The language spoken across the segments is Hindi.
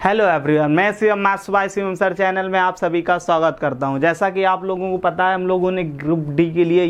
हेलो एवरीवन, मैं Shivam maths by Shivam sir channel में आप सभी का स्वागत करता हूं। जैसा कि आप लोगों को पता है, हम लोगों ने ग्रुप डी के लिए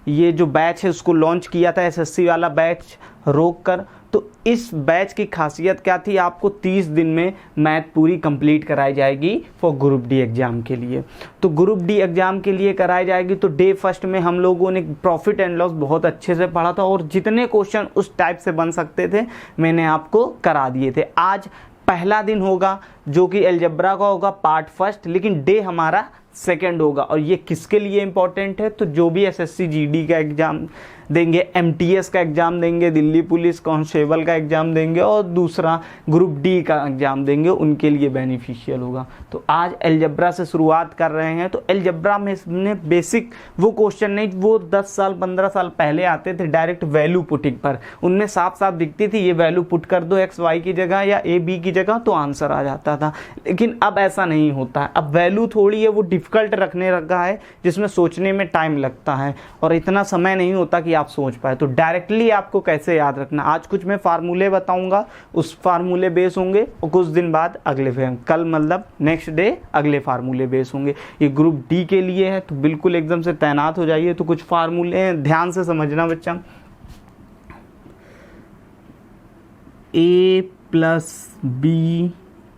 ये जो बैच है उसको लॉन्च किया था, एसएससी वाला बैच रोक कर। तो इस बैच की खासियत क्या थी, आपको 30 दिन में मैथ पूरी कंप्लीट कराई जाएगी फॉर ग्रुप डी एग्जाम के लिए। तो ग्रुप डी एग्जाम के लिए कराई जाएगी। तो डे फर्स्ट में हम लोगों ने प्रॉफिट एंड लॉस बहुत अच्छे से पढ़ा था और जितने क्वेश्चन उस टाइप से बन सकते थे मैंने आपको करा दिए थे। आज पहला दिन होगा जो कि अलजेब्रा का होगा पार्ट फर्स्ट, लेकिन डे हमारा सेकंड होगा। और ये किसके लिए इंपॉर्टेंट है, तो जो भी एसएससी जीडी का एग्जाम देंगे, एमटीएस का एग्जाम देंगे, दिल्ली पुलिस कांस्टेबल का एग्जाम देंगे और दूसरा ग्रुप डी का एग्जाम देंगे, उनके लिए बेनिफिशियल होगा। तो आज अलजेब्रा से शुरुआत कर रहे हैं। तो अलजेब्रा में हमने बेसिक वो क्वेश्चन नहीं, वो 10 साल 15 साल पहले आते थे डायरेक्ट वैल्यू पुटिंग पर, उनमें साफ साफ दिखती थी ये वैल्यू पुट कर दो एक्स वाई की जगह या ए बी की जगह तो आंसर आ जाता था। लेकिन अब ऐसा नहीं होता है। अब वैल्यू थोड़ी है वो डिफिकल्ट रखने लगा है, जिसमें सोचने में टाइम लगता है और इतना समय नहीं होता कि आप सोच पाए। तो डायरेक्टली आपको कैसे याद रखना, आज कुछ मैं फार्मूले बताऊंगा, उस फार्मूले बेस होंगे और कुछ दिन बाद अगले कल मतलब नेक्स्ट डे अगले फार्मूले बेस होंगे। ये ग्रुप डी के लिए है, तो बिल्कुल एकदम से तैनात हो जाइए। तो कुछ फार्मूले ध्यान से समझना बच्चा। a प्लस बी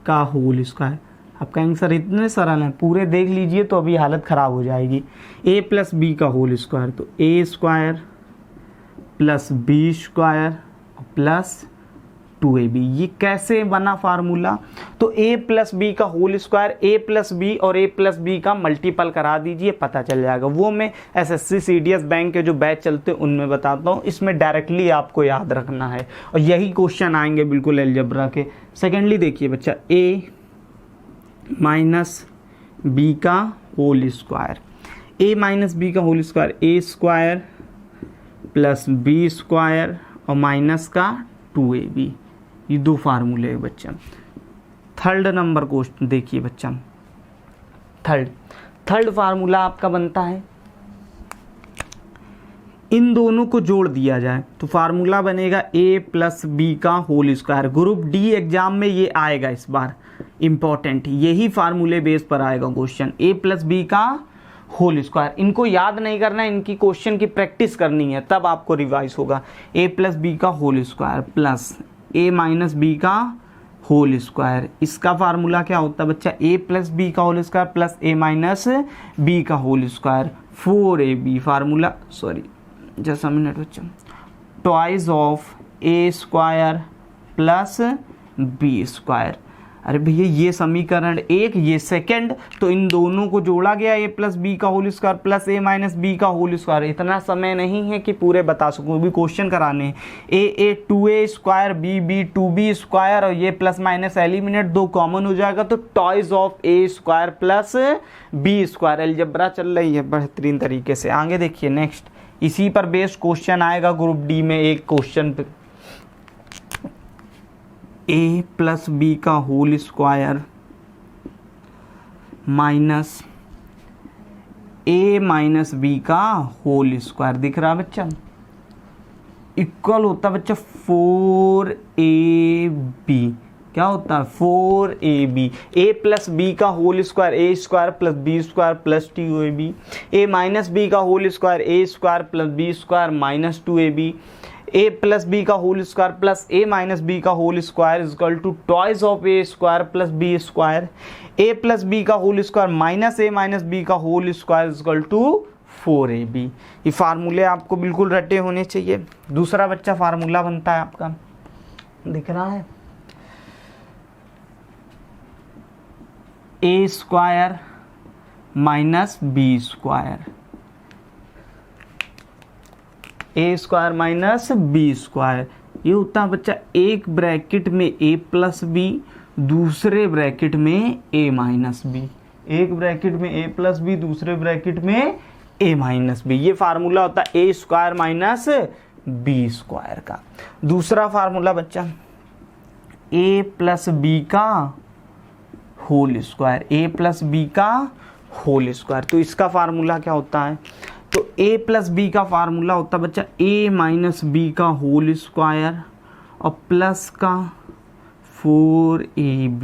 का होल स्क्वायर, आपका आंसर इतने सरल है, पूरे देख लीजिए तो अभी हालत ख़राब हो जाएगी। a प्लस बी का होल स्क्वायर, तो a square plus B square plus 2ab, ये कैसे बना फार्मूला, तो a प्लस बी का whole square, a plus B और a प्लस बी का मल्टीपल करा दीजिए, पता चल जाएगा। वो मैं एसएससी सीडीएस बैंक के जो बैच चलते हैं उनमें बताता हूँ, इसमें डायरेक्टली आपको याद रखना है और यही क्वेश्चन आएंगे बिल्कुल अलजेब्रा के। सेकेंडली देखिए बच्चा, a माइनस बी का whole square, a minus B का whole square, a square plus B square और माइनस का 2ab, ये दो फार्मूले है बच्चा। थर्ड नंबर क्वेश्चन देखिए बच्चा, थर्ड फार्मूला आपका बनता है, इन दोनों को जोड़ दिया जाए तो फार्मूला बनेगा a प्लस बी का whole square. Group D exam में ये आएगा इस बार, इंपॉर्टेंट यही फार्मूले बेस पर आएगा क्वेश्चन, a प्लस बी का होल स्क्वायर। इनको याद नहीं करना, इनकी क्वेश्चन की प्रैक्टिस करनी है, तब आपको रिवाइज होगा। a प्लस बी का whole square plus a minus B का होल स्क्वायर, इसका फार्मूला क्या होता है बच्चा, a प्लस बी का whole square plus a minus B का whole square, 4ab formula, sorry just a minute बच्चा, twice of a square plus B square. अरे भैया ये समीकरण एक, ये सेकंड, तो इन दोनों को जोड़ा गया, a प्लस बी का whole square plus a minus B का होल स्क्वायर। इतना समय नहीं है कि पूरे बता सकूँ, भी क्वेश्चन कराने हैं। a 2a square, b 2b square और ये प्लस माइनस एलिमिनेट, दो कॉमन हो जाएगा तो toys of a square plus b square. Algebra चल रही है बेहतरीन तरीके से। आगे देखिए नेक्स्ट, इसी पर बेस्ड क्वेश्चन आएगा ग्रुप डी में एक क्वेश्चन पे, a प्लस बी का whole square minus a minus B का होल स्क्वायर, दिख रहा है बच्चा, इक्वल होता है बच्चा 4ab, क्या होता है 4ab। a प्लस बी का whole square, a square plus B square plus 2ab, a minus B का whole square, a square plus B square minus 2ab, a plus B का whole square plus a minus B का whole square is equal to twice of a square plus b square, a plus B का whole square minus a minus B का whole square is equal to 4ab। ये फार्मूले आपको बिल्कुल रटे होने चाहिए। दूसरा बच्चा फार्मूला बनता है आपका, दिख रहा है, a square minus B square, a square minus B square, ये होता है बच्चा एक ब्रैकेट में a प्लस बी, दूसरे ब्रैकेट में a माइनस बी, एक ब्रैकेट में a प्लस बी, दूसरे ब्रैकेट में a माइनस बी। ये फार्मूला होता है a square minus B square का। दूसरा फार्मूला बच्चा, a प्लस बी का whole square, a plus B का होल स्क्वायर, तो इसका फार्मूला क्या होता है, तो a प्लस बी का फार्मूला होता है बच्चा a माइनस बी का होल स्क्वायर और प्लस का 4ab।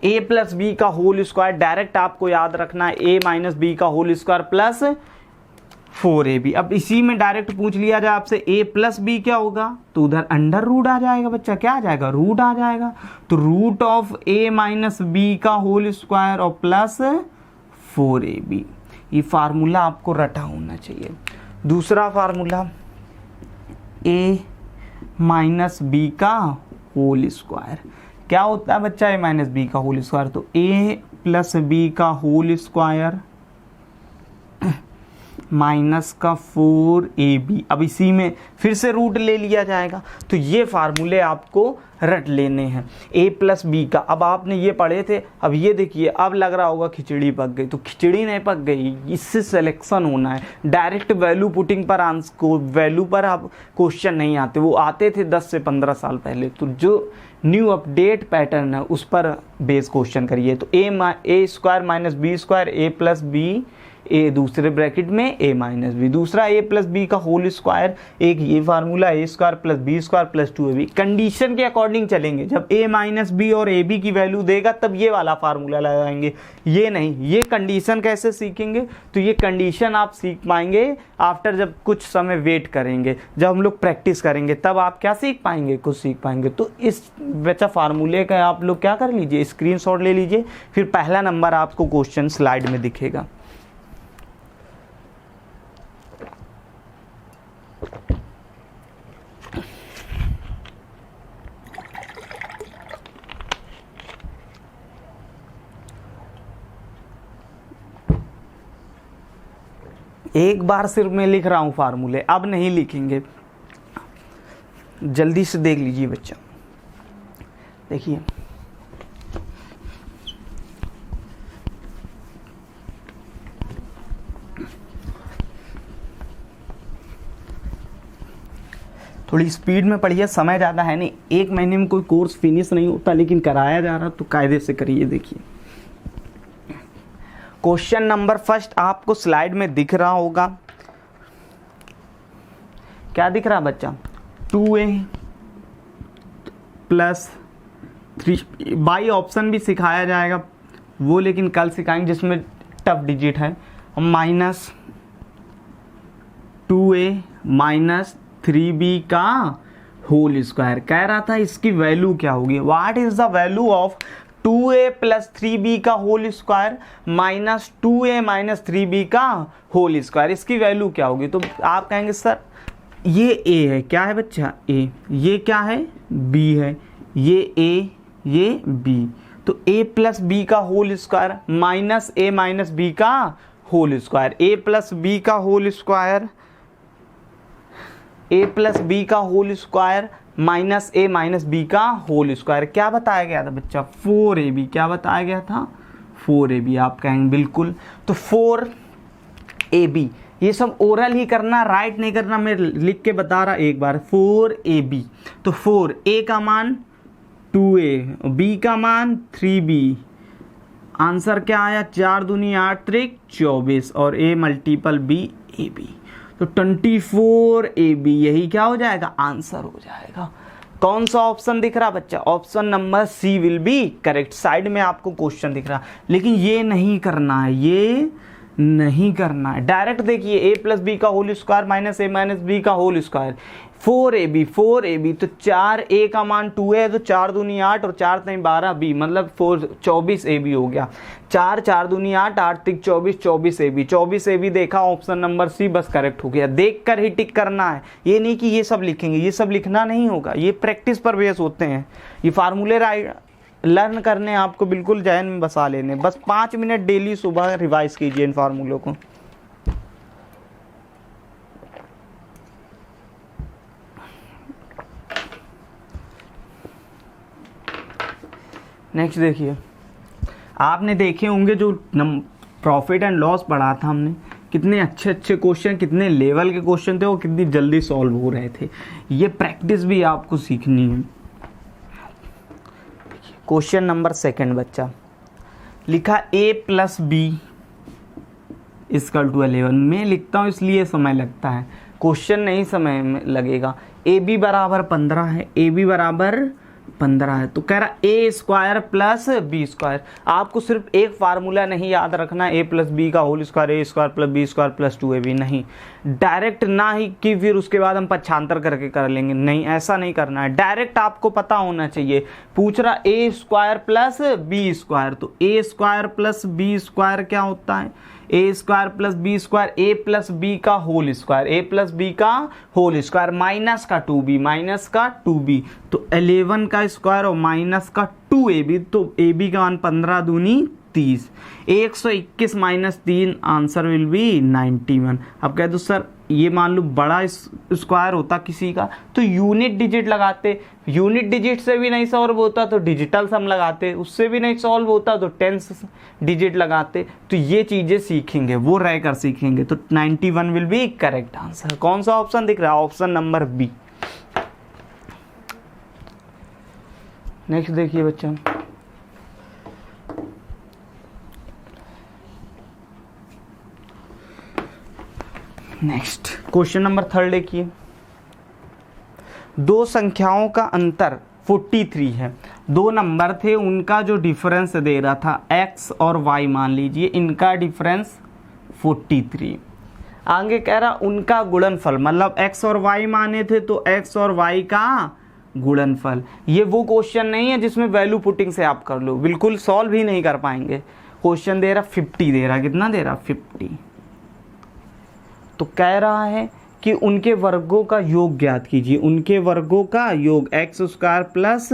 a प्लस बी का होल स्क्वायर डायरेक्ट आपको याद रखना है, a माइनस बी का होल स्क्वायर प्लस 4ab। अब इसी में डायरेक्ट पूछ लिया जाए आपसे a प्लस बी क्या होगा, तो उधर अंडर रूट आ जाएगा बच्चा, क्या आ जाएगा, रूट आ जाएगा। तो root of a minus B का होल स्क्वायर और प्लस 4ab। ये फार्मूला आपको रटा होना चाहिए। दूसरा फार्मूला a माइनस बी का होल स्क्वायर क्या होता है बच्चा, a माइनस बी का होल स्क्वायर, तो a प्लस बी का होल स्क्वायर माइनस का 4ab। अब इसी में फिर से रूट ले लिया जाएगा। तो ये फार्मूले आपको रट लेने हैं a प्लस बी का। अब आपने ये पढ़े थे, अब ये देखिए, अब लग रहा होगा खिचड़ी पक गई, तो खिचड़ी नहीं पक गई, इससे सिलेक्शन होना है। डायरेक्ट वैल्यू पुटिंग पर आंसर को वैल्यू पर आप क्वेश्चन नहीं आते, वो आते थे 10 से 15 साल पहले। तो जो न्यू अपडेट पैटर्न है उस पर बेस क्वेश्चन करिए। तो a square minus B square, a plus B, ए दूसरे ब्रैकेट में a माइनस बी, दूसरा a प्लस बी का होल स्क्वायर, एक ये formula a square plus B square plus 2ab। Condition के अकॉर्डिंग चलेंगे, जब a माइनस बी और ab की वैल्यू देगा तब ये वाला फार्मूला लगाएंगे, ये नहीं। ये कंडीशन कैसे सीखेंगे, तो ये कंडीशन आप सीख पाएंगे आफ्टर, जब कुछ समय वेट करेंगे, जब हम लोग प्रैक्टिस करेंगे तब आप क्या सीख पाएंगे, कुछ सीख पाएंगे। तो इस बच्चा फार्मूले का आप लोग क्या कर लीजिए, स्क्रीनशॉट ले लीजिए, फिर पहला नंबर आपको क्वेश्चन स्लाइड में दिखेगा। एक बार सिर्फ मैं लिख रहा हूं फार्मूले, अब नहीं लिखेंगे, जल्दी से देख लीजिए बच्चा। देखिए थोड़ी स्पीड में पढ़िए, समय ज़्यादा है नहीं, एक महीने में कोई कोर्स फिनिश नहीं होता, लेकिन कराया जा रहा तो कायदे से करिए। देखिए क्वेश्चन नंबर फर्स्ट आपको स्लाइड में दिख रहा होगा, क्या दिख रहा बच्चा, 2a प्लस 3 बाई ऑप्शन भी सिखाया जाएगा वो, लेकिन कल सिखाएंगे जिसमें टफ डिजिट है, माइनस 2a माइनस 3b का होल स्क्वायर। कह रहा था इसकी वैल्यू क्या होगी, what is the value of 2a plus 3b का whole square minus 2a minus 3b का होल स्क्वायर, इसकी वैल्यू क्या होगी। तो आप कहेंगे सर ये a है, क्या है बच्चा a, ये क्या है b है, ये a ये b, तो a प्लस b का whole square minus a minus b का whole square, a plus b का whole square, a plus B का whole square minus a minus B का होल स्क्वायर। क्या बताया गया था बच्चा, 4ab। क्या बताया गया था, 4ab। आप कहेंगे बिल्कुल, तो 4ab, ये सब ओरल ही करना, राइट नहीं करना, मैं लिख के बता रहा एक बार। 4ab, तो 4 a का मान 2a, b का मान 3b, आंसर क्या आया, 4 दूनी 8 त्रिक 24, और a मल्टीपल b ab, तो 24ab यही क्या हो जाएगा, आंसर हो जाएगा। कौन सा ऑप्शन दिख रहा बच्चा, option number C will be correct. Side में आपको क्वेश्चन दिख रहा, लेकिन ये नहीं करना है, ये नहीं करना है। डायरेक्ट देखिए a प्लस बी का whole square minus a minus B का होल स्क्वायर, 4ab, तो 4a का मान 2 है, तो 4 दूनी 8 और 4 तीन 12 b, मतलब 24ab हो गया। 4 दूनी 8, 8 तिक 24, 24ab, 24ab देखा, ऑप्शन नंबर सी बस करेक्ट हो गया। देख कर ही टिक करना है, ये नहीं कि ये सब लिखेंगे, ये सब लिखना नहीं होगा, ये प्रैक्टिस पर बेस होते हैं। ये फार्मूले लर्न करने आपको बिल्कुल जहन में बसा लेने, बस 5 मिनट डेली सुबह रिवाइज कीजिए इन फार्मूलों को। नेक्स्ट देखिए, आपने देखे होंगे जो प्रॉफिट एंड लॉस पढ़ा था हमने, कितने अच्छे अच्छे क्वेश्चन, कितने लेवल के क्वेश्चन थे, वो कितनी जल्दी सॉल्व हो रहे थे। ये प्रैक्टिस भी आपको सीखनी है। क्वेश्चन नंबर सेकंड बच्चा लिखा a plus B equal to 11। मैं लिखता हूँ इसलिए समय लगता है, क्वेश्चन नहीं समय में लगेगा। ab बराबर 15 है, ab बराबर 15 है। तो कह रहा A square plus B square. आपको सिर्फ एक फार्मूला नहीं याद रखना, ए प्लस बी का whole square, A square plus B square plus 2ab, नहीं डायरेक्ट, ना ही कि फिर उसके बाद हम पक्षांतर करके कर लेंगे, नहीं ऐसा नहीं करना है, डायरेक्ट आपको पता होना चाहिए। पूछ रहा A square plus B square, तो A square plus B square क्या होता है, A square plus B square, A plus B का होल स्क्वायर, ए प्लस बी का होल स्क्वायर माइनस का 2b, माइनस का 2b, तो 11 का स्क्वायर और माइनस का 2ab, तो ab का मान 15 दूनी 30, 121 माइनस 3, आंसर विल बी 91। अब कह दो सर ये मान लो बड़ा स्क्वायर होता किसी का तो यूनिट डिजिट लगाते, यूनिट डिजिट से भी नहीं सॉल्व होता तो डिजिटल सम लगाते, उससे भी नहीं सॉल्व होता तो 10 डिजिट लगाते। तो ये चीज़ें सीखेंगे, वो रह कर सीखेंगे। तो 91 विल बी करेक्ट आंसर। कौन सा ऑप्शन दिख रहा है, ऑप्शन नंबर बी। नेक्स्ट देखिए बच्चा, नेक्स्ट क्वेश्चन नंबर 3 देखिए। दो संख्याओं का अंतर 43 है, दो नंबर थे, उनका जो डिफरेंस दे रहा था x और y, मान लीजिए इनका डिफरेंस 43। आगे कह रहा उनका गुणनफल, मतलब x और y माने थे तो x और y का गुणनफल। ये वो क्वेश्चन नहीं है जिसमें वैल्यू पुटिंग से आप कर लो, बिल्कुल सॉल्व ही नहीं कर पाएंगे। क्वेश्चन दे रहा 50 दे रहा, कितना दे रहा 50। तो कह रहा है कि उनके वर्गों का योग ज्ञात कीजिए, उनके वर्गों का योग X square plus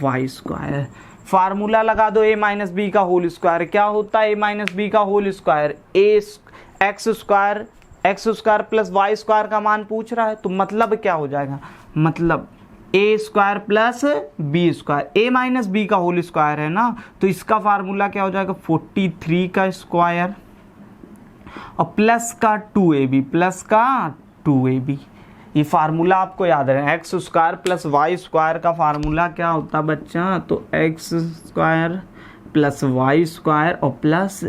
Y square. Formula लगा दो a माइनस बी का होल स्क्वायर, क्या होता है a माइनस बी का whole square, X square plus Y square का मान पूछ रहा है, तो मतलब क्या हो जाएगा, मतलब ए स्क्वायर प्लस बी स्क्वायर, ए माइनस बी का होल स्क्वायर है ना, तो इसका फार्मूला क्या हो जाएगा 43 का स्क्वायर और प्लस का 2ab, प्लस का 2ab। ये फार्मूला आपको याद रहे, X square plus Y square का फार्मूला क्या होता बच्चा, तो X square plus Y square और प्लस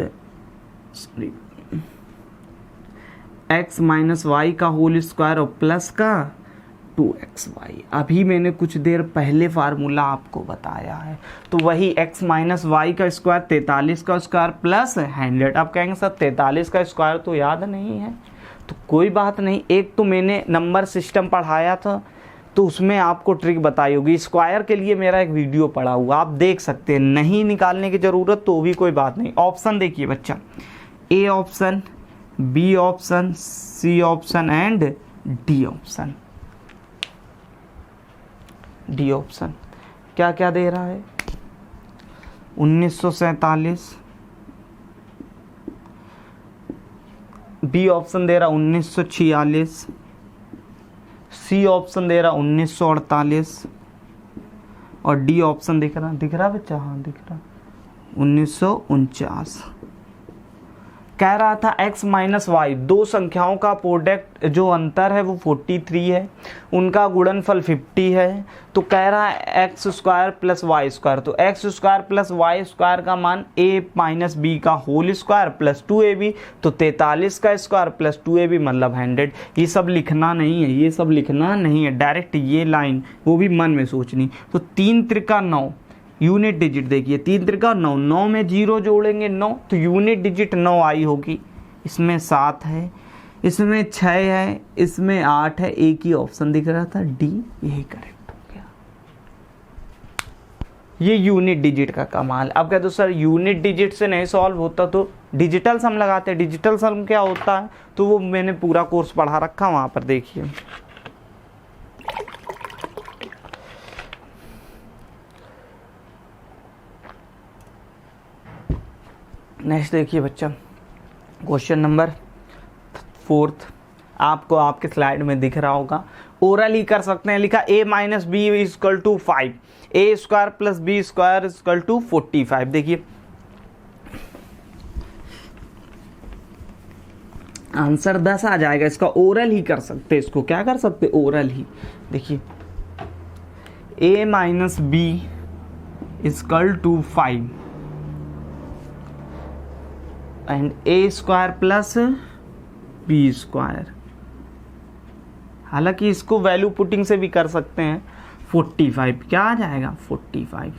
एक्स माइनस वाई का होल स्क्वायर और प्लस का 2xy। अभी मैंने कुछ देर पहले फार्मूला आपको बताया है, तो वही x माइनस वाई का स्क्वायर 43 का स्क्वायर प्लस 100। अब कहेंगे सर 43 का स्क्वायर तो याद नहीं है, तो कोई बात नहीं, एक तो मैंने नंबर सिस्टम पढ़ाया था तो उसमें आपको ट्रिक बताई होगी, स्क्वायर के लिए मेरा एक वीडियो पड़ा हुआ आप देख सकते हैं, नहीं निकालने की ज़रूरत तो भी कोई बात नहीं। ऑप्शन देखिए बच्चा, A option, B option, C option and D option. D option क्या क्या दे रहा है, 1947, बी ऑप्शन दे रहा 1946, सी ऑप्शन दे रहा 1948 और डी ऑप्शन दिख रहा बच्चा, हाँ दिख रहा 1949। कह रहा था x माइनस वाई, दो संख्याओं का प्रोडक्ट जो अंतर है वो 43 है, उनका गुणनफल 50 है। तो कह रहा है X square plus Y square, तो X square plus Y square का मान a माइनस बी का होल स्क्वायर प्लस 2ab, तो 43 का स्क्वायर प्लस 2ab मतलब 100। ये सब लिखना नहीं है, ये सब लिखना नहीं है, डायरेक्ट ये लाइन वो भी मन में सोचनी। तो 3 त्रिका 9, यूनिट डिजिट देखिए 3 त्रिका 9, 9 में 0 जोड़ेंगे 9, तो यूनिट डिजिट 9 आई होगी। इसमें 7 है, इसमें 6 है, इसमें 8 है, एक ही ऑप्शन दिख रहा था डी, यही करेक्ट हो गया। ये यूनिट डिजिट का कमाल। अब कहते हो सर यूनिट डिजिट से नहीं सॉल्व होता तो डिजिटल सम लगाते हैं। डिजिटल सम क्या होता है तो वो मैंने पूरा कोर्स पढ़ा रखा, वहाँ पर देखिए। नेक्स्ट देखिए बच्चा, क्वेश्चन नंबर 4 आपको आपके स्लाइड में दिख रहा होगा, ओरल ही कर सकते हैं। लिखा a minus B equal to 5, A square plus B square equal to 45। देखिए आंसर 10 आ जाएगा, इसका ओरल ही कर सकते, इसको क्या कर सकते ओरल ही। देखिए a minus B equal to 5 and A square plus B square. हालांकि इसको वैल्यू पुटिंग से भी कर सकते हैं। 45 क्या आ जाएगा 45।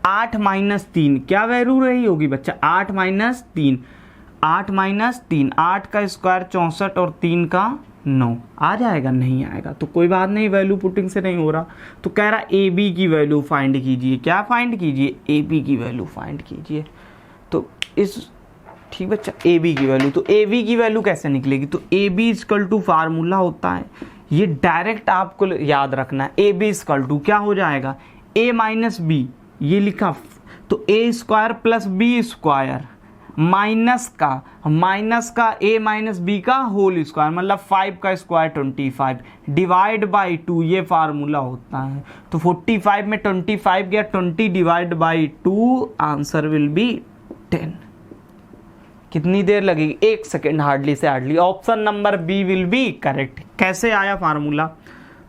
8 माइनस 3 क्या वैल्यू रही होगी बच्चा, 8 माइनस 3, 8 माइनस 3, 8 का स्क्वायर 64 और 3 का 9 आ जाएगा, नहीं आएगा तो कोई बात नहीं, वैल्यू पुटिंग से नहीं हो रहा। तो कह रहा ए बी की वैल्यू फाइंड कीजिए, क्या फाइंड कीजिए, ए बी की वैल्यू फाइंड कीजिए। तो इस ठीक बच्चा ए बी की वैल्यू, तो ए बी की वैल्यू कैसे निकलेगी, तो A B equal to formula होता है, ये डायरेक्ट आपको याद रखना है, ए बी इजकल टू क्या हो जाएगा, ए माइनस बी, ये लिखा, तो A square plus B square minus का ए माइनस बी का होल स्क्वायर, मतलब 5 का स्क्वायर 25 डिवाइड बाई 2, ये फार्मूला होता है। तो 45 में 25 गया, 20 divide by 2, answer will be 10। कितनी देर लगेगी, 1 सेकेंड हार्डली से hardly. Option number B will be correct. कैसे आया फार्मूला,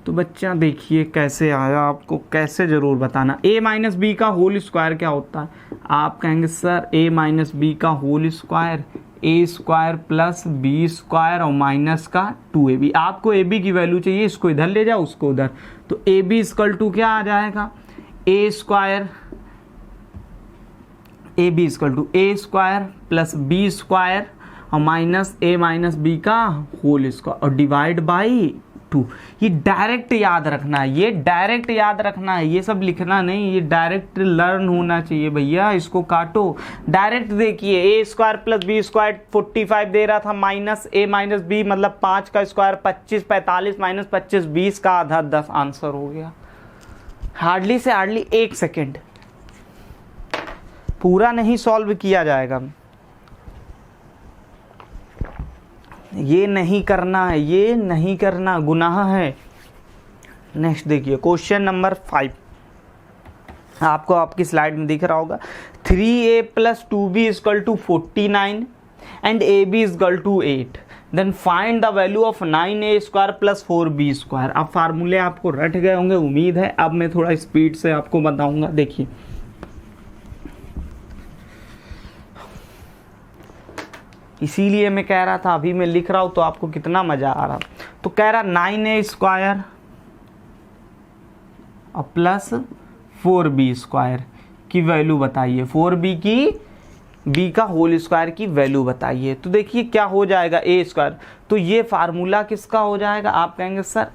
तो बच्चा देखिए कैसे आया, आपको कैसे जरूर बताना। ए माइनस बी का होल स्क्वायर क्या होता है, आप कहेंगे सर ए माइनस बी का whole square, A square plus B square और माइनस का 2ab। आपको ए बी की वैल्यू चाहिए, इसको इधर ले जाओ उसको उधर, तो ए बी इक्वल टू क्या आ जाएगा, A square, A B equal to A square plus B square और माइनस ए माइनस बी का होल स्क्वायर और डिवाइड बाई 2। ये डायरेक्ट याद रखना है, ये डायरेक्ट याद रखना है, ये सब लिखना नहीं, ये डायरेक्ट लर्न होना चाहिए भैया। इसको काटो डायरेक्ट, देखिए ए स्क्वायर प्लस बी स्क्वायर 45 दे रहा था, माइनस ए माइनस बी मतलब 5 का स्क्वायर 25, 45 माइनस 25 20 का आधा 10, आंसर हो गया। हार्डली से हार्डली 1 सेकेंड, पूरा नहीं सॉल्व किया जाएगा, ये नहीं करना है, ये नहीं करना, गुनाह है। नेक्स्ट देखिए क्वेश्चन नंबर 5, आपको आपकी स्लाइड में दिख रहा होगा। 3a plus 2b equal to 49 and ab equal to 8, then find the value of 9a square plus 4b square. अब फार्मूले आपको रट गए होंगे उम्मीद है, अब मैं थोड़ा स्पीड से आपको बताऊंगा। देखिए इसीलिए मैं कह रहा था, अभी मैं लिख रहा हूं तो आपको कितना मजा आ रहा। तो कह रहा 9a स्क्वायर और प्लस 4b स्क्वायर की वैल्यू बताइए, 4b की b का होल स्क्वायर की वैल्यू बताइए। तो देखिए क्या हो जाएगा, a स्क्वायर, तो ये फार्मूला किसका हो जाएगा, आप कहेंगे सर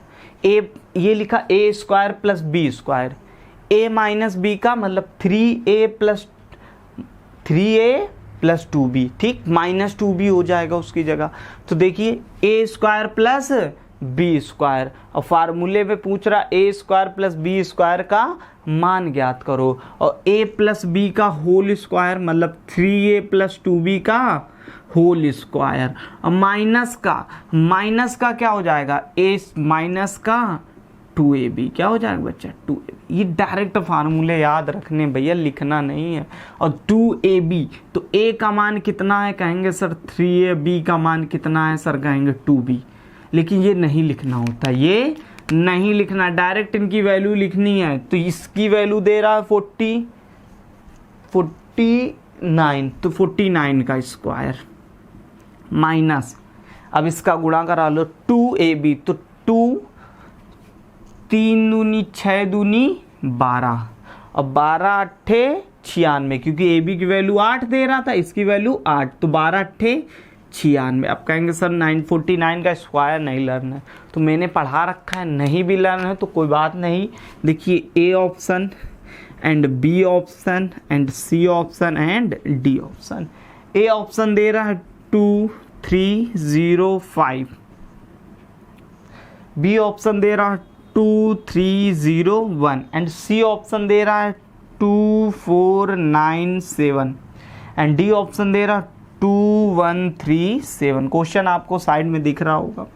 a, ये लिखा a square plus b square, a minus b का मतलब 3a प्लस 2b, ठीक, माइनस 2b हो जाएगा उसकी जगह। तो देखिए a square plus b square, और फार्मूले में पूछ रहा a square plus b square का मान ज्ञात करो, और a प्लस b का होल स्क्वायर मतलब 3a प्लस 2b का होल स्क्वायर, और माइनस का क्या हो जाएगा, a माइनस का 2ab, क्या हो जाएगा बच्चा 2ab। ये डायरेक्ट फार्मूले याद रखने भैया, लिखना नहीं है। और 2ab, तो a का मान कितना है, कहेंगे सर 3a, b का मान कितना है सर, कहेंगे 2b। लेकिन ये नहीं लिखना होता, ये नहीं लिखना, डायरेक्ट इनकी वैल्यू लिखनी है। तो इसकी वैल्यू दे रहा है 49, तो 49 का स्क्वायर माइनस, अब इसका गुणा करा लो 2ab, तो 2 3 दूनी 6 दूनी 12 और 12 अट्ठे 96, क्योंकि ए बी की वैल्यू 8 दे रहा था, इसकी वैल्यू 8, तो 12 अट्ठे 96। अब कहेंगे सर 949 का स्क्वायर नहीं लर्न है, तो मैंने पढ़ा रखा है, नहीं भी लर्न है तो कोई बात नहीं। देखिए A option and B option and C option and D option. A option दे रहा है 2305, बी ऑप्शन दे रहा है 2301 एंड सी ऑप्शन दे रहा है 2497 एंड डी ऑप्शन दे रहा है 2137। क्वेश्चन आपको साइड में दिख रहा होगा।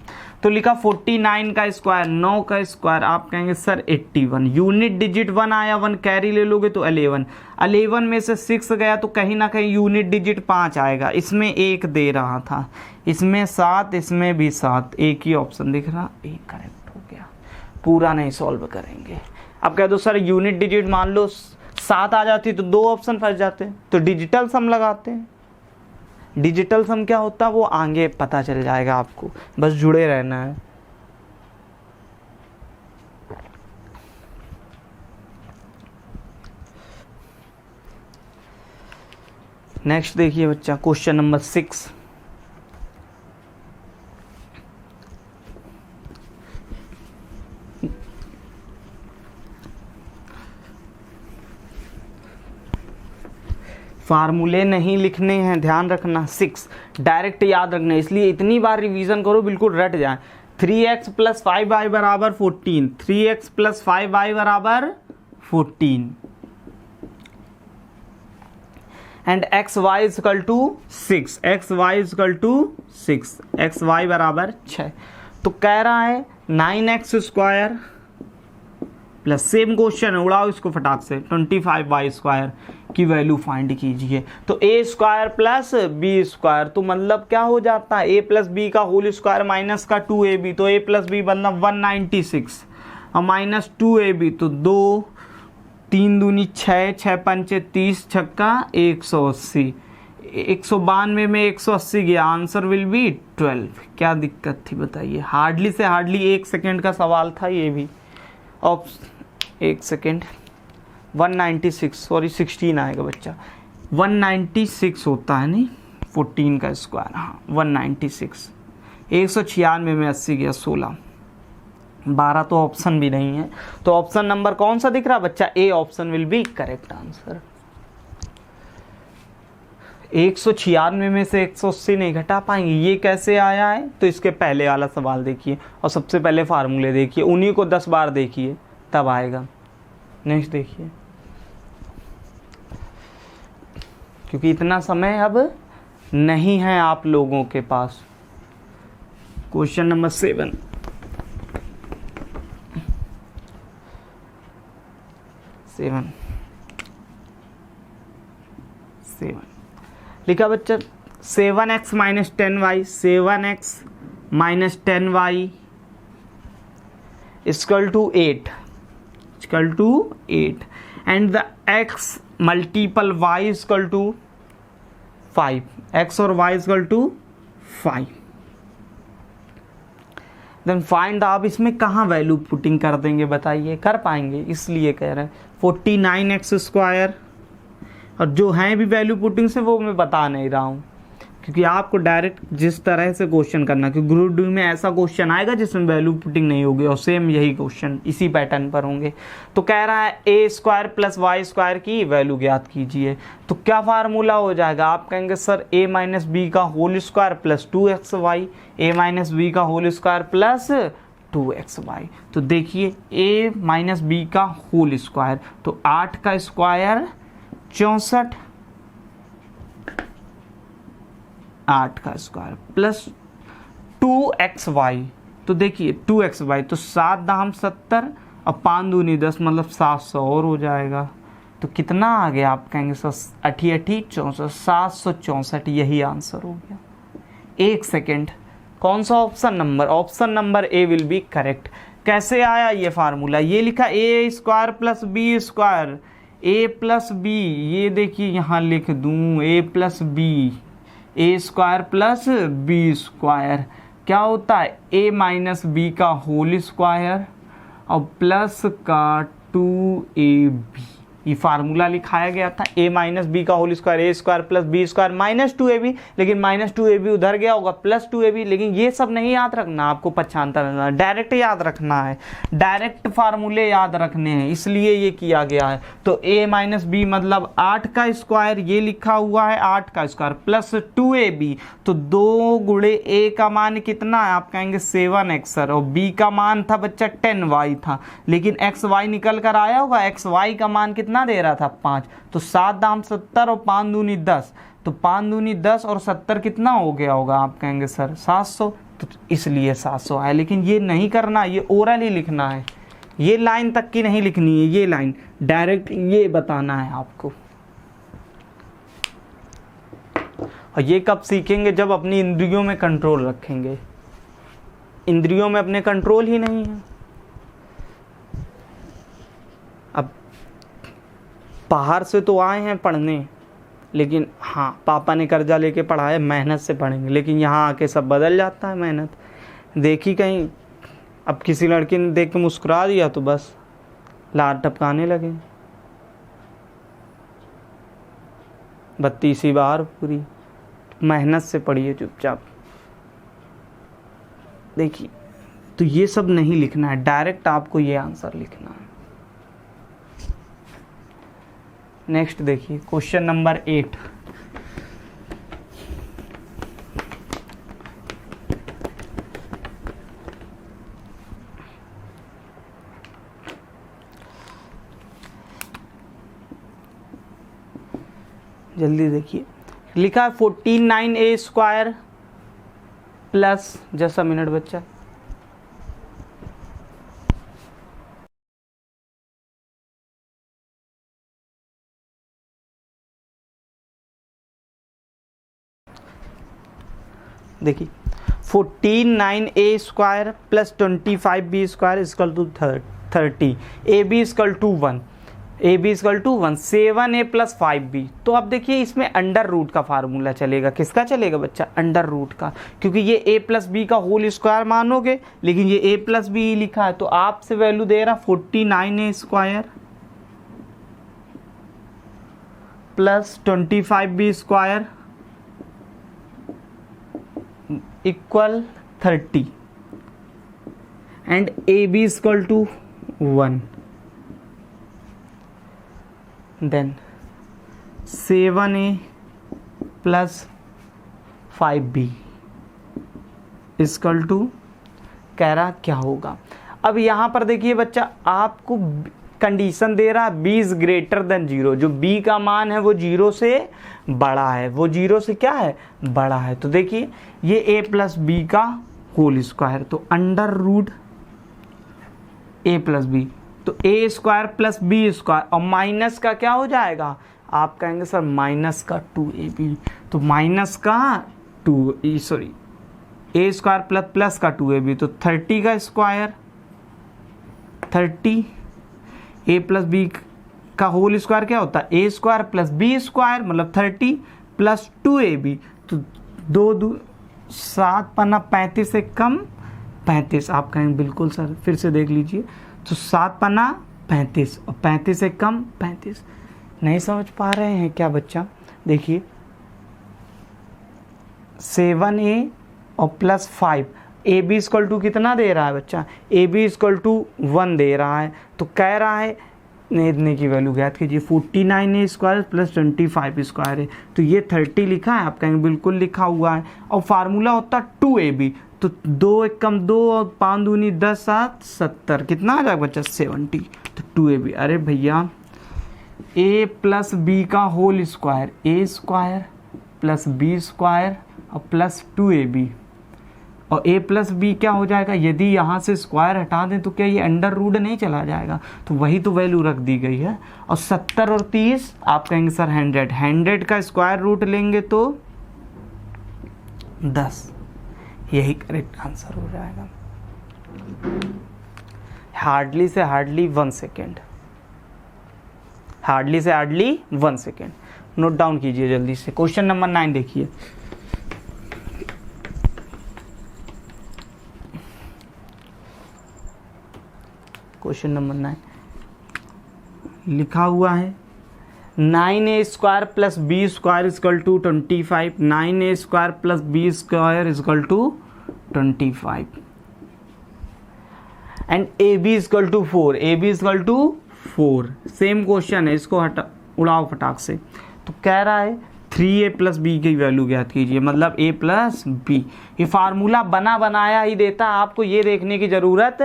तो लिखा 49 का स्क्वायर, 9 का स्क्वायर, आप कहेंगे सर 81, यूनिट डिजिट 1 आया, 1 कैरी ले लोगे तो 11 में से 6 गया तो कहीं ना कहीं यूनिट डिजिट 5 आएगा। इसमें 1 दे रहा था, इसमें 7, इसमें भी 7, एक ही ऑप्शन दिख रहा, एक करेक्ट हो गया। पूरा नहीं सॉल्व करेंगे। अब कह दो सर यूनिट डिजिट मान लो 7 आ जाती तो 2 ऑप्शन फंस जाते, तो डिजिटल सम लगाते हैं। डिजिटल सम क्या होता है वो आगे पता चल जाएगा आपको, बस जुड़े रहना है। नेक्स्ट देखिए बच्चा, क्वेश्चन नंबर 6। फार्मूले नहीं लिखने हैं, ध्यान रखना। 6 डायरेक्ट याद रखना, इसलिए इतनी बार रिवीजन करो बिल्कुल रट जाए। 3x + 5y बराबर 14, 3x + 5y बराबर 14 and xy equal to 6, xy equal to 6, xy बराबर 6। तो कह रहा है 9x² प्लस, सेम क्वेश्चन है, उड़ाओ इसको फटाक से, 25y² की वैल्यू फाइंड कीजिए। तो a² प्लस b², तो मतलब क्या हो जाता है, a + b का होल स्क्वायर माइनस का 2ab, तो a + b मतलब 196 और माइनस 2ab, तो 2 3 दूनी 6, 6 पंचे 30, छक्का 180, 192 में 180 गया, आंसर विल बी 12। क्या दिक्कत थी बताइए, हार्डली से हार्डली 1 सेकेंड का सवाल था ये भी। और 1 सेकेंड, 196 सॉरी 16 आएगा बच्चा, 196 होता है नहीं, 14 का स्क्वायर, हाँ 196, 196 में 80 गया 16, 12 तो ऑप्शन भी नहीं है, तो ऑप्शन नंबर कौन सा दिख रहा बच्चा, A option will be correct answer. 196 में से 180 नहीं घटा पाएंगे, ये कैसे आया है, तो इसके पहले वाला सवाल देखिए और सबसे पहले फार्मूले देखिए, उन्हीं को 10 बार देखिए तब आएगा। नेक्स्ट देखिए, क्योंकि इतना समय अब नहीं है आप लोगों के पास। क्वेश्चन नंबर 7, लिखा बच्चा 7x - 10y, 7x - 10y equal to 8, equal to 8 and the x multiple y equal to 5, x और y equal to 5। Then find, आप इसमें कहाँ वैल्यू पुटिंग कर देंगे बताइए, कर पाएंगे, इसलिए कह रहे हैं 49x², और जो हैं भी वैल्यू पुटिंग से वो मैं बता नहीं रहा हूँ, क्योंकि आपको डायरेक्ट जिस तरह से क्वेश्चन करना, क्योंकि ग्रुप डी में ऐसा क्वेश्चन आएगा जिसमें वैल्यू पुटिंग नहीं होगी, और सेम यही क्वेश्चन इसी पैटर्न पर होंगे। तो कह रहा है a² + y² की वैल्यू ज्ञात कीजिए, तो क्या फार्मूला हो जाएगा, आप कहेंगे सर a - b का whole square plus 2xy, a - b का होल स्क्वायर प्लस 2xy। तो देखिए a - b का होल स्क्वायर, तो 8 का स्क्वायर 64, 8 का स्क्वायर प्लस 2xy, तो देखिए 2xy, तो 7 दाम 70 और 5 दूनी 10 मतलब 700 और हो जाएगा। तो कितना आ गया, आप कहेंगे सर 8 8 64, 764, यही आंसर हो गया। 1 सेकेंड, कौन सा option number, option number A will be correct. कैसे आया ये फार्मूला, ये लिखा a² plus b², a plus b, ये देखिए यहाँ लिख दूँ a plus b, a² plus b², क्या होता है a - b का होल स्क्वायर और प्लस का 2ab, ये फार्मूला लिखाया गया था, a - b का whole square, a² plus b² minus 2ab, लेकिन माइनस 2ab उधर गया होगा प्लस 2ab, लेकिन ये सब नहीं याद रखना, आपको पछानता रहना, डायरेक्ट याद रखना है, डायरेक्ट फार्मूले याद रखने हैं, इसलिए ये किया गया है। तो a - b मतलब 8 का स्क्वायर, ये लिखा हुआ है 8 का स्क्वायर प्लस 2ab, तो 2 गुणे a का मान कितना है, आप कहेंगे 7x सर, और b का मान था बच्चा 10y था, लेकिन xy निकल कर आया होगा, xy का मान कितना दे रहा था 5, तो 7 दाम 70 और 5 दूनी 10, तो 5 दूनी 10 और 70 कितना हो गया होगा, आप कहेंगे सर 700, तो इसलिए 700 आया। लेकिन ये नहीं करना, ये ओरल ही लिखना है, ये लाइन तक की नहीं लिखनी है, ये लाइन डायरेक्ट ये बताना है आपको। और ये कब सीखेंगे, जब अपनी इंद्रियों में कंट्रोल रखेंगे, इंद्रियों में अपने कंट्रोल ही नहीं है। अब बाहर से तो आए हैं पढ़ने, लेकिन हाँ पापा ने कर्जा लेके पढ़ाया, मेहनत से पढ़ेंगे, लेकिन यहाँ आके सब बदल जाता है। मेहनत देखी कहीं, अब किसी लड़की ने देख के मुस्कुरा दिया तो बस लार टपकाने लगे। 32 बार पूरी, मेहनत से पढ़िए चुपचाप। देखिए, तो ये सब नहीं लिखना है, डायरेक्ट आपको ये आंसर लिखना है। नेक्स्ट देखिए क्वेश्चन नंबर 8। जल्दी देखिए, लिखा है 14 9a² plus, just a minute बच्चा, देखिए 14 9a² plus 25b² equal to 30, ab equal to 1, ab equal to 1, 7a plus 5b। तो अब देखिए इसमें अंडर रूट का फार्मूला चलेगा। किसका चलेगा बच्चा? अंडर रूट का, क्योंकि ये a प्लस बी का होल स्क्वायर मानोगे, लेकिन ये a प्लस बी लिखा है, तो आपसे वैल्यू दे रहा 49a² plus 25b² equal 30 and ab equal to 1, then 7a plus 5b equal to, कह रहा क्या होगा। अब यहाँ पर देखिए बच्चा, आपको कंडीशन दे रहा है b इज ग्रेटर देन 0, जो b का मान है वो 0 से बड़ा है, वो 0 से क्या है? बड़ा है। तो देखिए ये a प्लस बी का होल स्क्वायर, तो under root a plus B, तो a² प्लस b², और माइनस का क्या हो जाएगा? आप कहेंगे सर माइनस का 2ab, तो माइनस का a² प्लस प्लस का 2ab, तो 30 का स्क्वायर, 30 a प्लस बी का होल स्क्वायर क्या होता है? a² प्लस b² मतलब 30 प्लस 2ab, तो 7 पन्ना 35 से कम 35। आप कहेंगे बिल्कुल सर, फिर से देख लीजिए, तो 7 पन्ना 35 और 35 से कम 35। नहीं समझ पा रहे हैं क्या बच्चा? देखिए 7a और प्लस 5, ab इक्वल टू कितना दे रहा है बच्चा? ab इक्वल टू 1 दे रहा है, तो कह रहा है इतने की वैल्यू ज्ञात कीजिए, 49a² प्लस 25 है, तो ये 30 लिखा है। आप कहेंगे बिल्कुल लिखा हुआ है, और फार्मूला होता 2ab, तो 2 एक कम 2 और 5 दूनी 10 7 70, कितना आ जाएगा बच्चा? 70, तो 2ab। अरे भैया a प्लस बी का whole square, a² plus b² और प्लस 2ab, और a प्लस बी क्या हो जाएगा? यदि यहाँ से स्क्वायर हटा दें तो क्या ये अंडर रूट नहीं चला जाएगा? तो वही तो वैल्यू रख दी गई है। और 70 और 30, आप कहेंगे सर 100 का स्क्वायर रूट लेंगे तो 10, यही करेक्ट आंसर हो जाएगा। हार्डली से हार्डली 1 सेकेंड, हार्डली से हार्डली 1 सेकेंड नोट डाउन कीजिए जल्दी से। क्वेश्चन नंबर 9 देखिए, क्वेश्चन नंबर 9 लिखा हुआ है 9a² plus b² equal to 25, 9a² plus b² equal to 25 and ab equal to 4, ab equal to 4। Same question है, इसको उड़ाओ फटाक से। तो कह रहा है 3a प्लस बी की वैल्यू ज्ञात कीजिए, मतलब a प्लस बी। ये फार्मूला बना बनाया ही देता, आपको ये देखने की ज़रूरत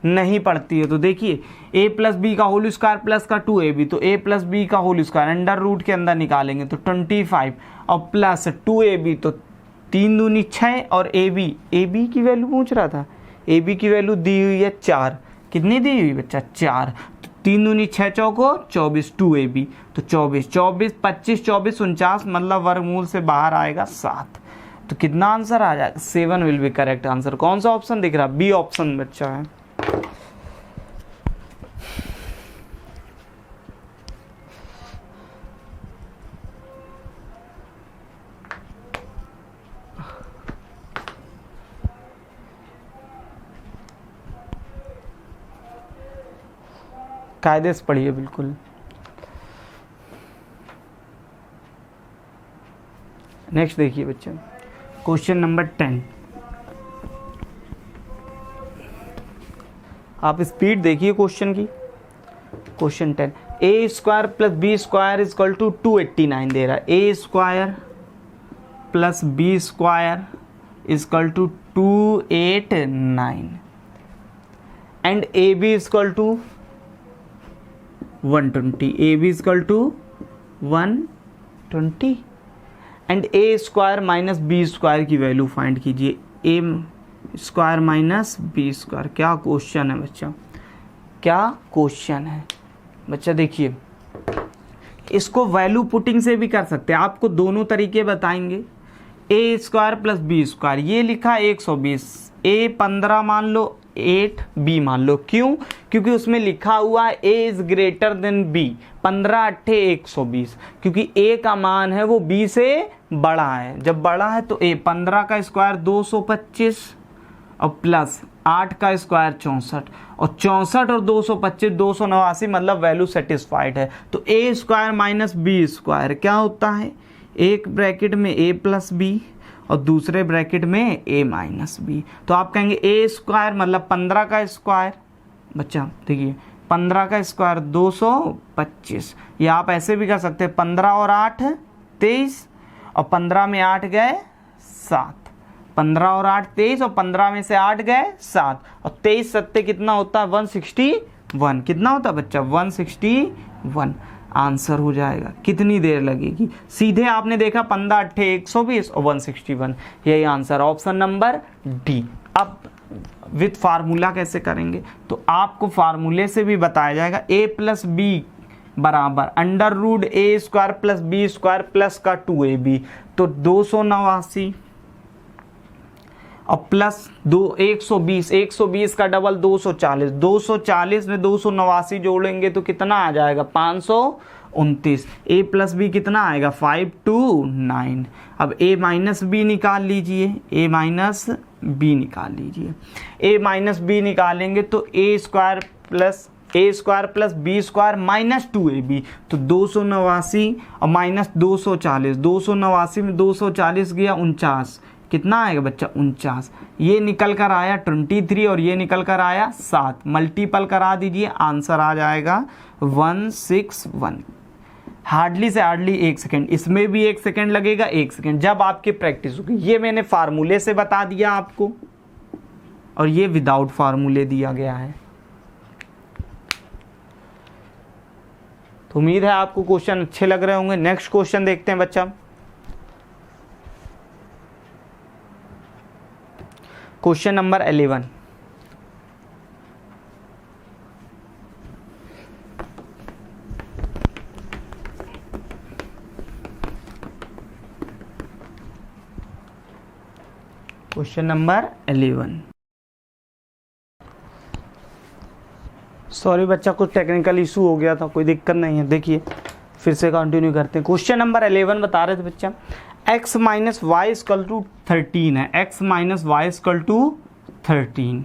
नहीं पड़ती है। तो देखिए a प्लस बी का होल स्क्वायर प्लस का 2ab, तो a प्लस बी का होल स्क्वायर अंडर रूट के अंदर निकालेंगे तो 25 और प्लस 2ab, तो 3 दूनी 6 और ab की वैल्यू पूछ रहा था, ab की वैल्यू दी हुई है 4। कितनी दी हुई बच्चा? 4। 3 दूनी 6 चौको 24, 2ab, तो 24 24 25 24 49, मतलब वर्गमूल से बाहर आएगा 7। तो कितना आंसर आ जाएगा? 7 विल बी करेक्ट आंसर। कौन सा ऑप्शन दिख रहा है? बी ऑप्शन बच्चा है। कायदे से पढ़िए बिल्कुल। नेक्स्ट देखिए बच्चे, क्वेश्चन नंबर 10। आप स्पीड देखिए क्वेश्चन की। Question 10, A square plus B square is equal to 289 दे रहा है। A square plus B square is equal to 289 and A B is equal to 120। A B is equal to 120 and A square minus B square की वैल्यू फाइंड कीजिए। A square minus B square, क्या क्वेश्चन है बच्चा, क्या क्वेश्चन है बच्चा। देखिए इसको वैल्यू पुटिंग से भी कर सकते हैं, आपको दोनों तरीके बताएंगे। ए स्क्वायर प्लस बी स्क्वायर, ये लिखा 120, ए 15 मान लो, 8 बी मान लो। क्यों? क्योंकि उसमें लिखा हुआ है ए इज ग्रेटर देन बी। 15 अट्ठे 120, क्योंकि ए का मान है वो बी से बड़ा है। जब बड़ा है तो ए 15 का स्क्वायर 225 और प्लस 8 का स्क्वायर 64 और 64 और 225 289, मतलब वैल्यू सेटिस्फाइड है। तो A square minus B square क्या होता है, एक ब्रैकेट में ए प्लस बी और दूसरे ब्रैकेट में ए माइनस बी। तो आप कहेंगे ए स्क्वायर मतलब 15 का स्क्वायर। बच्चा देखिए 15 का स्क्वायर 225, या आप ऐसे भी कर सकते हैं 15 और 8 23 और 15 में 8 गए 7, 15 और 8 23 और 15 में से 8 गए 7 और 23 सत्ते कितना होता है 161। कितना होता है बच्चा 161। आंसर हो जाएगा। कितनी देर लगेगी, सीधे आपने देखा 15 अट्ठे 120 और 161, यही आंसर ऑप्शन नंबर डी। अब विथ फार्मूला कैसे करेंगे, तो आपको फार्मूले से भी बताया जाएगा। ए प्लस बी बराबर under root A square plus B square plus का 2ab, तो 289 और प्लस 120, 120 का डबल 240, 240 में 289 जोड़ेंगे तो कितना आ जाएगा 529। ए प्लस बी कितना आएगा 529। अब ए माइनस बी निकाल लीजिए, ए माइनस बी निकाल लीजिए। ए माइनस बी निकालेंगे तो A square plus B square minus 2ab, तो 289 और माइनस 240, 289 में 240 गया 49, कितना आएगा बच्चा 49। ये निकल कर आया 23 और ये निकल कर आया 7, मल्टीपल करा दीजिए, आंसर आ जाएगा 161। हार्डली से हार्डली 1 सेकेंड, इसमें भी 1 सेकेंड लगेगा, 1 सेकेंड जब आपकी प्रैक्टिस होगी। ये मैंने फार्मूले से बता दिया आपको और ये विदाउट फार्मूले दिया गया है। तो उम्मीद है आपको क्वेश्चन अच्छे लग रहे होंगे। नेक्स्ट क्वेश्चन देखते हैं बच्चा। Question number 11, question number 11। Sorry बच्चा, कुछ टेक्निकल इशू हो गया था, कोई दिक्कत नहीं है। देखिए फिर से कंटिन्यू करते हैं। क्वेश्चन नंबर 11 बता रहे थे बच्चा, x minus Y equal to 13 है। x minus Y equal to 13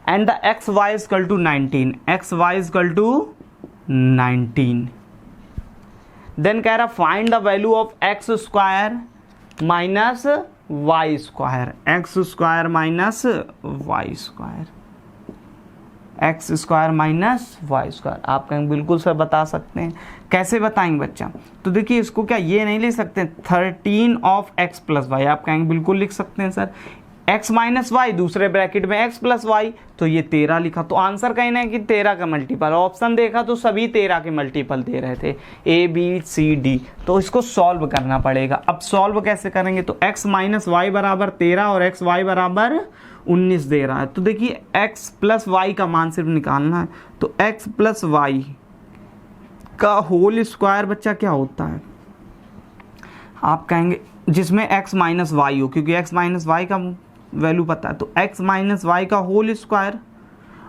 and the X Y equal to 19, X Y equal to 19। Then कह रहा find the value of X square minus Y square, X square minus Y square, X square minus Y square. आप कहेंगे बिल्कुल सर बता सकते हैं, कैसे बताएंगे बच्चा। तो देखिए इसको क्या ये नहीं लिख सकते 13 ऑफ एक्स प्लस वाई, आप कहेंगे बिल्कुल लिख सकते हैं सर। एक्स माइनस वाई दूसरे ब्रैकेट में एक्स प्लस वाई, तो ये 13 लिखा, तो आंसर कहना है कि 13 का मल्टीपल। ऑप्शन देखा तो सभी 13 के मल्टीपल दे रहे थे, ए बी सी डी। तो इसको सॉल्व करना पड़ेगा। अब सॉल्व कैसे करेंगे, तो एक्स माइनस वाई बराबर 13 और एक्स वाई बराबर 19 दे रहा है। तो देखिए x प्लस वाई का मान सिर्फ निकालना है, तो x प्लस वाई का होल स्क्वायर बच्चा क्या होता है, आप कहेंगे जिसमें x माइनस वाई हो, क्योंकि x माइनस वाई का वैल्यू पता है, तो x माइनस वाई का होल स्क्वायर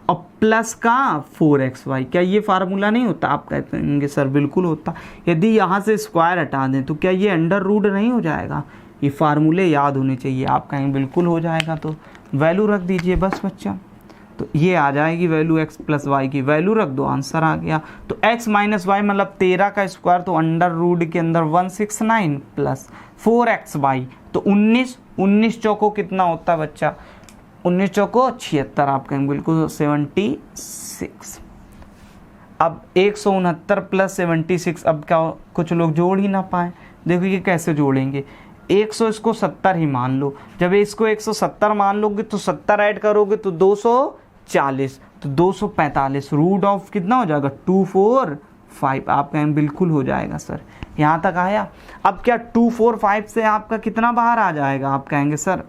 और प्लस का 4xy। क्या ये फार्मूला नहीं होता, आप कहते हैं सर बिल्कुल होता। यदि यहाँ से स्क्वायर हटा दें तो क्या ये अंडर रूट नहीं हो जाएगा, ये फार्मूले याद होने चाहिए। आप कहेंगे बिल्कुल हो जाएगा, तो वैल्यू रख दीजिए बस बच्चा। तो ये आ जाएगी वैल्यू x प्लस वाई की, वैल्यू रख दो, आंसर आ गया। तो x माइनस वाई मतलब 13 का स्क्वायर, तो अंडर रूट के अंदर 169 प्लस 4xy, तो 19 चौको कितना होता है बच्चा, 19 चौको 76, आप कहेंगे बिल्कुल 76। अब 169 प्लस 76, अब क्या कुछ लोग जोड़ ही ना पाए, देखो ये कैसे जोड़ेंगे, 100 इसको 70 ही मान लो, जब इसको 170 मान लोगे तो 70 ऐड करोगे तो 240, तो 245, रूट ऑफ कितना हो जाएगा 245, आप कहें बिल्कुल हो जाएगा सर, यहाँ तक आया। अब क्या 245 से आपका कितना बाहर आ जाएगा, आप कहेंगे सर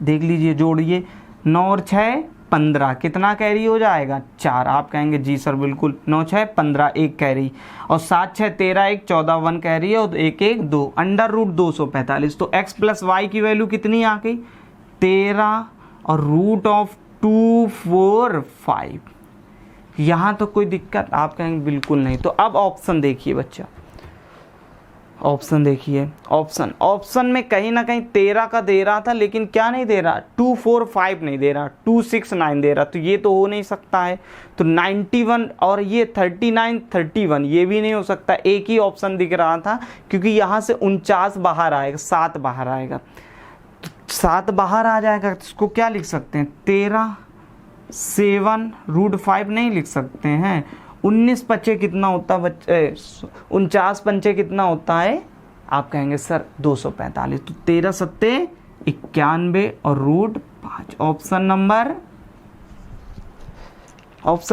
देख लीजिए जोड़िए, 9 और 6 15, कितना कैरी हो जाएगा 4, आप कहेंगे जी सर बिल्कुल, 9 6 15 1 कैरी, और 7 6 13 1 14 1 कैरी है, और 1 1 2, अंडर रूट 245, तो x प्लस वाई की वैल्यू कितनी आ गई 13 और रूट ऑफ 245, यहाँ तो कोई दिक्कत, आप कहेंगे बिल्कुल नहीं। तो अब ऑप्शन देखिए बच्चा, ऑप्शन देखिए, ऑप्शन में कहीं ना कहीं 13 का दे रहा था, लेकिन क्या नहीं दे रहा 245 नहीं दे रहा, 269 दे रहा, तो ये तो हो नहीं सकता है। तो 91 और ये 39 31 ये भी नहीं हो सकता, एक ही ऑप्शन दिख रहा था, क्योंकि यहाँ से 49 बाहर आएगा, 7 बाहर आएगा, तो 7 बाहर आ जाएगा, तो इसको क्या लिख सकते हैं 13 7 रूट 5 नहीं लिख सकते हैं, 19 पच्चे कितना होता है बच्चे, 49 पंचे कितना होता है, आप कहेंगे सर 245, तो 13 सत्ते 91 और रूट 5, ऑप्शन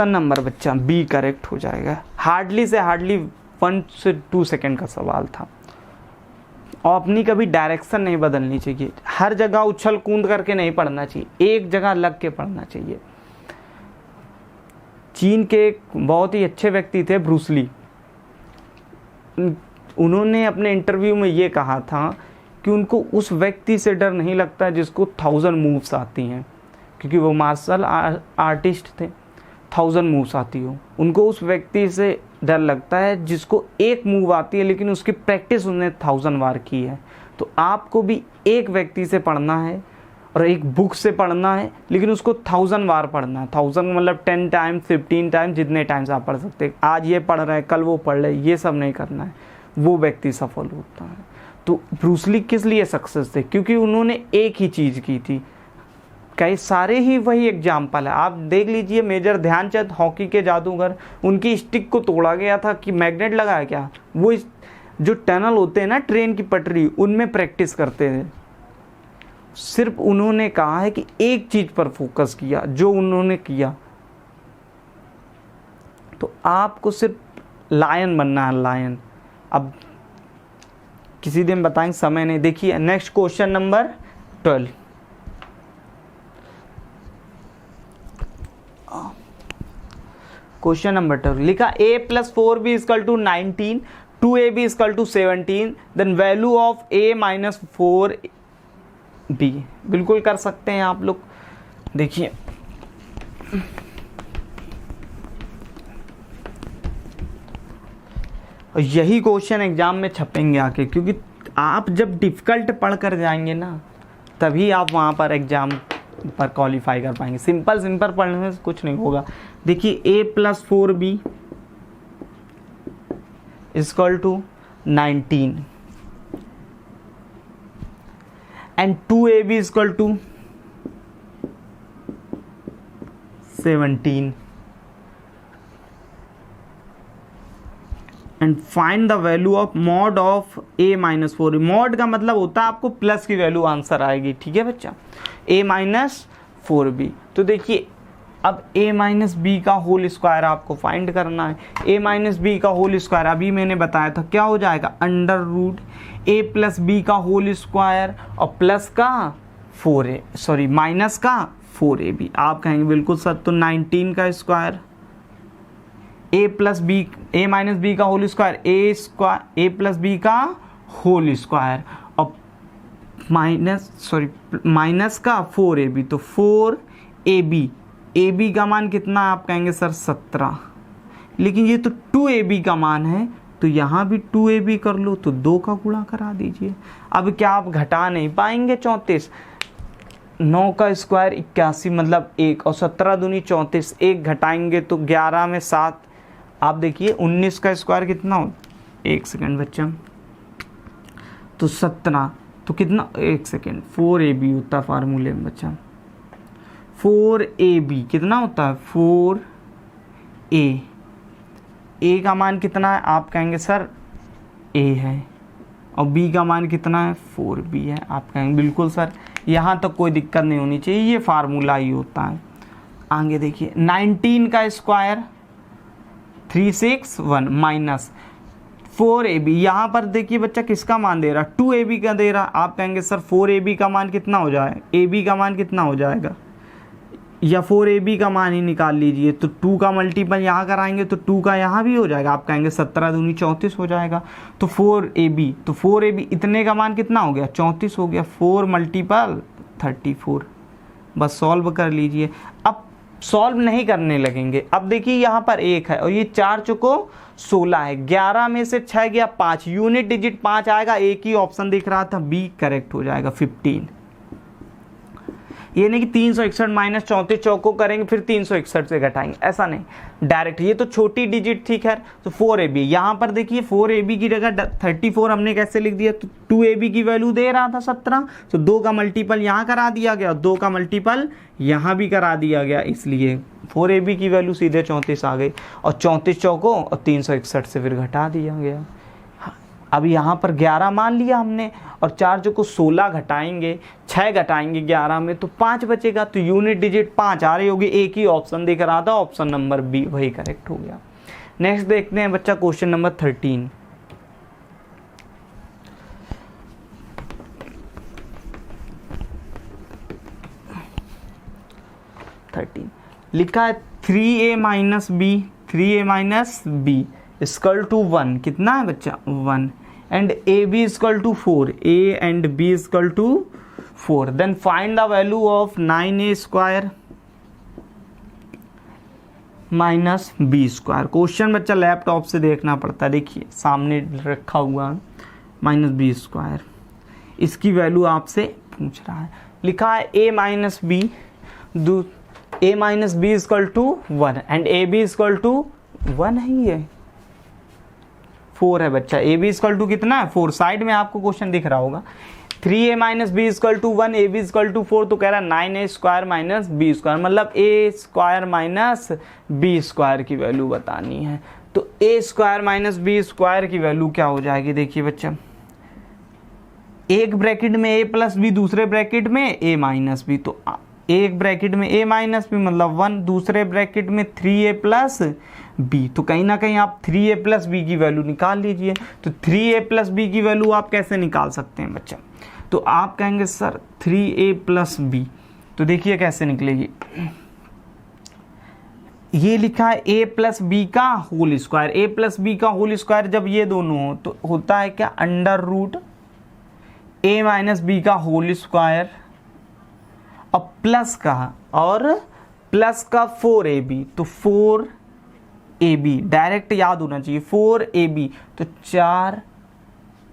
नंबर बच्चा बी करेक्ट हो जाएगा। हार्डली से हार्डली 1 से 2 सेकेंड का सवाल था, और अपनी कभी डायरेक्शन नहीं बदलनी चाहिए, हर जगह उछल कूद करके नहीं पढ़ना चाहिए, एक जगह लग के पढ़ना चाहिए। चीन के एक बहुत ही अच्छे व्यक्ति थे ब्रूस ली, उन्होंने अपने इंटरव्यू में ये कहा था कि उनको उस व्यक्ति से डर नहीं लगता जिसको 1000 मूव्स आती हैं, क्योंकि वो मार्शल आर्टिस्ट थे, 1000 मूव्स आती हो, उनको उस व्यक्ति से डर लगता है जिसको एक मूव आती है लेकिन उसकी प्रैक्टिस उसने 1000 बार की है। तो आपको भी एक व्यक्ति से पढ़ना है और एक बुक से पढ़ना है, लेकिन उसको 1000 बार पढ़ना है, 1000 मतलब 10 टाइम्स 15 टाइम्स, जितने टाइम्स आप पढ़ सकते हैं, आज ये पढ़ रहे हैं कल वो पढ़ रहे, ये सब नहीं करना है, वो व्यक्ति सफल होता है। तो ब्रूस ली किस लिए सक्सेस थे, क्योंकि उन्होंने एक ही चीज़ की थी, कई सारे ही वही एग्जाम्पल है, आप देख लीजिए मेजर ध्यानचंद हॉकी के जादूगर, उनकी स्टिक को तोड़ा गया था कि मैग्नेट लगाया क्या, वो जो टनल होते हैं ना ट्रेन की पटरी, उनमें प्रैक्टिस करते थे, सिर्फ उन्होंने कहा है कि एक चीज पर फोकस किया जो उन्होंने किया। तो आपको सिर्फ लायन बनना है, लायन। अब किसी दिन बताएंगे, समय नहीं। देखिए next question number 12, question number 12 लिखा a plus 4b equal to 19, 2ab equal to 17, then value of a minus 4b। बिल्कुल कर सकते हैं आप लोग। देखिए यही क्वेश्चन एग्जाम में छपेंगे आके, क्योंकि आप जब डिफिकल्ट पढ़ कर जाएंगे ना तभी आप वहाँ पर एग्जाम पर क्वालिफाई कर पाएंगे। सिंपल पढ़ने से कुछ नहीं होगा। देखिए a plus 4b equal to 19 and 2ab equal to 17 and find the value of mod of a minus 4। Mod का मतलब होता है आपको प्लस की वैल्यू आंसर आएगी, ठीक है बच्चा, a माइनस 4b। तो देखिए अब a माइनस बी का होल स्क्वायर आपको फाइंड करना है। a माइनस बी का होल स्क्वायर अभी मैंने बताया था क्या हो जाएगा, under root a plus B का होल स्क्वायर और प्लस का 4a, सॉरी माइनस का 4ab। आप कहेंगे बिल्कुल सर, तो 19 का square a plus B, a minus B का whole square a plus B का होल स्क्वायर और माइनस का 4ab, तो 4ab, ab का मान कितना आप कहेंगे सर 17, लेकिन ये तो 2ab का मान है तो यहाँ भी 2ab कर लो, तो 2 का गुणा करा दीजिए। अब क्या आप घटा नहीं पाएंगे 34, 9 का स्क्वायर 81 मतलब 1, और 17 दूनी 34, 1 घटाएंगे तो 11 में 7। आप देखिए 19 का स्क्वायर कितना हो, 1 सेकेंड बच्चा, तो 17 तो कितना, 1 सेकेंड, 4ab होता है फार्मूले में बच्चा, 4ab कितना होता है 4a, a का मान कितना है, आप कहेंगे सर a है, और b का मान कितना है 4b है, आप कहेंगे बिल्कुल सर, यहाँ तक कोई दिक्कत नहीं होनी चाहिए, ये फार्मूला ही होता है। आगे देखिए 19 का स्क्वायर 361 माइनस 4ab, यहाँ पर देखिए बच्चा किसका मान दे रहा, 2ab का दे रहा, आप कहेंगे सर 4ab का मान कितना हो जाएगा, ab का मान कितना हो जाएगा, या 4ab का मान ही निकाल लीजिए, तो 2 का मल्टीपल यहाँ कराएंगे तो 2 का यहाँ भी हो जाएगा, आप कहेंगे 17 दूनी 34 हो जाएगा, तो 4ab, तो 4ab इतने का मान कितना हो गया 34 हो गया, 4 मल्टीपल 34, बस सॉल्व कर लीजिए। अब सॉल्व नहीं करने लगेंगे, अब देखिए यहाँ पर 1 है और ये 4 चुको 16 है, 11 में से 6 गया 5, यूनिट डिजिट 5 आएगा, एक ही ऑप्शन दिख रहा था, बी करेक्ट हो जाएगा 15। ये नहीं कि 361 माइनस 34 चौको करेंगे फिर 361 से घटाएंगे, ऐसा नहीं, डायरेक्ट, ये तो छोटी डिजिट थी खैर, तो 4ab, यहाँ पर देखिए 4ab की जगह 34 हमने कैसे लिख दिया, तो 2ab की वैल्यू दे रहा था 17, तो 2 का मल्टीपल यहाँ करा दिया गया, 2 का मल्टीपल यहाँ भी करा दिया गया, इसलिए 4ab की वैल्यू सीधे 34 आ गई, और 34 चौको और 361 से फिर घटा दिया गया। अब यहाँ पर 11 मान लिया हमने, और 4 जो को 16 घटाएंगे, 6 घटाएंगे 11 में तो 5 बचेगा, तो यूनिट डिजिट 5 आ रही होगी, एक ही ऑप्शन दिख रहा था, ऑप्शन नंबर बी वही करेक्ट हो गया। नेक्स्ट देखते हैं बच्चा क्वेश्चन नंबर 13। लिखा है 3a minus B, 3a minus B equal to 1, कितना है बच्चा 1, and AB is equal to 4, A and B is equal to 4, then find the value of 9A square minus B square. Question बच्चा लैपटॉप से देखना पड़ता है, देखिए सामने रखा हुआ माइनस बी स्क्वायर, इसकी वैल्यू आपसे पूछ रहा है, लिखा है a minus B, a minus B is equal to 1 and A B is equal to 1 ही है, 4 है बच्चा, ए बी इक्वल टू कितना है 4, साइड में आपको क्वेश्चन दिख रहा होगा, 3a minus B equal to 1, A B equal to 4, तो कह रहा है 9a square minus B square, मतलब a square minus B square की वैल्यू बतानी है। तो a square minus B square की वैल्यू क्या हो जाएगी, देखिए बच्चा, एक ब्रैकेट में a प्लस बी, दूसरे ब्रैकेट में a माइनस बी, तो एक ब्रैकेट में a माइनस बी मतलब 1, दूसरे ब्रैकेट में 3a प्लस b, तो कहीं ना कहीं आप 3a प्लस बी की वैल्यू निकाल लीजिए। तो 3a प्लस बी की वैल्यू आप कैसे निकाल सकते हैं बच्चा, तो आप कहेंगे सर 3a प्लस बी, तो देखिए कैसे निकलेगी, ये लिखा है a प्लस बी का whole square, a plus B का होल स्क्वायर जब ये दोनों हो तो होता है क्या, under root a minus B का होल स्क्वायर और प्लस का 4ab, तो 4ab डायरेक्ट याद होना चाहिए, 4ab, तो 4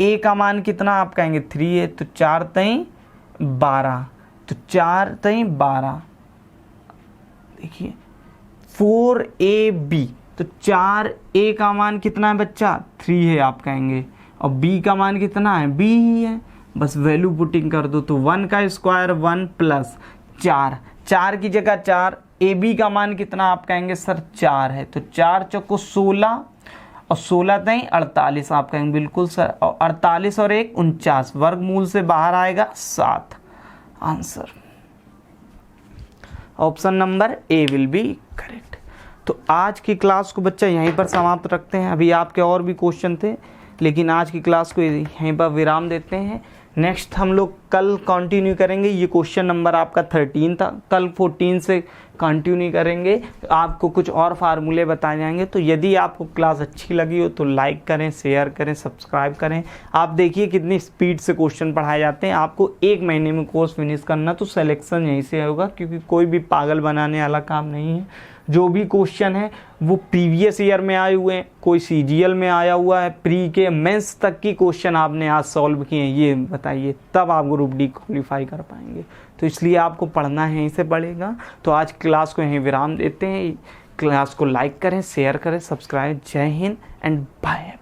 a का मान कितना आप कहेंगे 3a, तो 4 तई 12, तो 4 तई 12, देखिए 4ab, तो 4a का मान कितना है बच्चा 3 है आप कहेंगे, और b का मान कितना है b ही है, बस वैल्यू पुटिंग कर दो, तो 1 का स्क्वायर 1 प्लस 4 की जगह 4, ए बी का मान कितना आप कहेंगे सर 4 है, तो 4 चौको 16 और 16 तई 48 आप कहेंगे बिल्कुल सर, और 48 और 1 49, वर्गमूल से बाहर आएगा 7, answer option number A will be correct. तो आज की क्लास को बच्चा यहीं पर समाप्त रखते हैं, अभी आपके और भी क्वेश्चन थे लेकिन आज की क्लास को यहीं पर विराम देते हैं। नेक्स्ट हम लोग कल कंटिन्यू करेंगे, ये क्वेश्चन नंबर आपका 13 था, कल 14 से कंटिन्यू करेंगे, आपको कुछ और फार्मूले बताए जाएंगे। तो यदि आपको क्लास अच्छी लगी हो तो लाइक करें, शेयर करें, सब्सक्राइब करें। आप देखिए कितनी स्पीड से क्वेश्चन पढ़ाए जाते हैं, आपको 1 महीने में कोर्स फिनिश करना, तो सिलेक्शन यहीं से होगा, क्योंकि कोई भी पागल बनाने वाला काम नहीं है। जो भी क्वेश्चन है वो प्रीवियस ईयर में आए हुए हैं, कोई सीजीएल में आया हुआ है, प्री के मेंस तक की क्वेश्चन आपने आज सॉल्व किए हैं, ये बताइए, तब आप ग्रुप डी क्वालिफाई कर पाएंगे। तो इसलिए आपको पढ़ना है, यहीं से पढ़ेगा। तो आज क्लास को यहीं विराम देते हैं। क्लास को लाइक करें, शेयर करें, सब्सक्राइब। जय हिंद एंड बाय।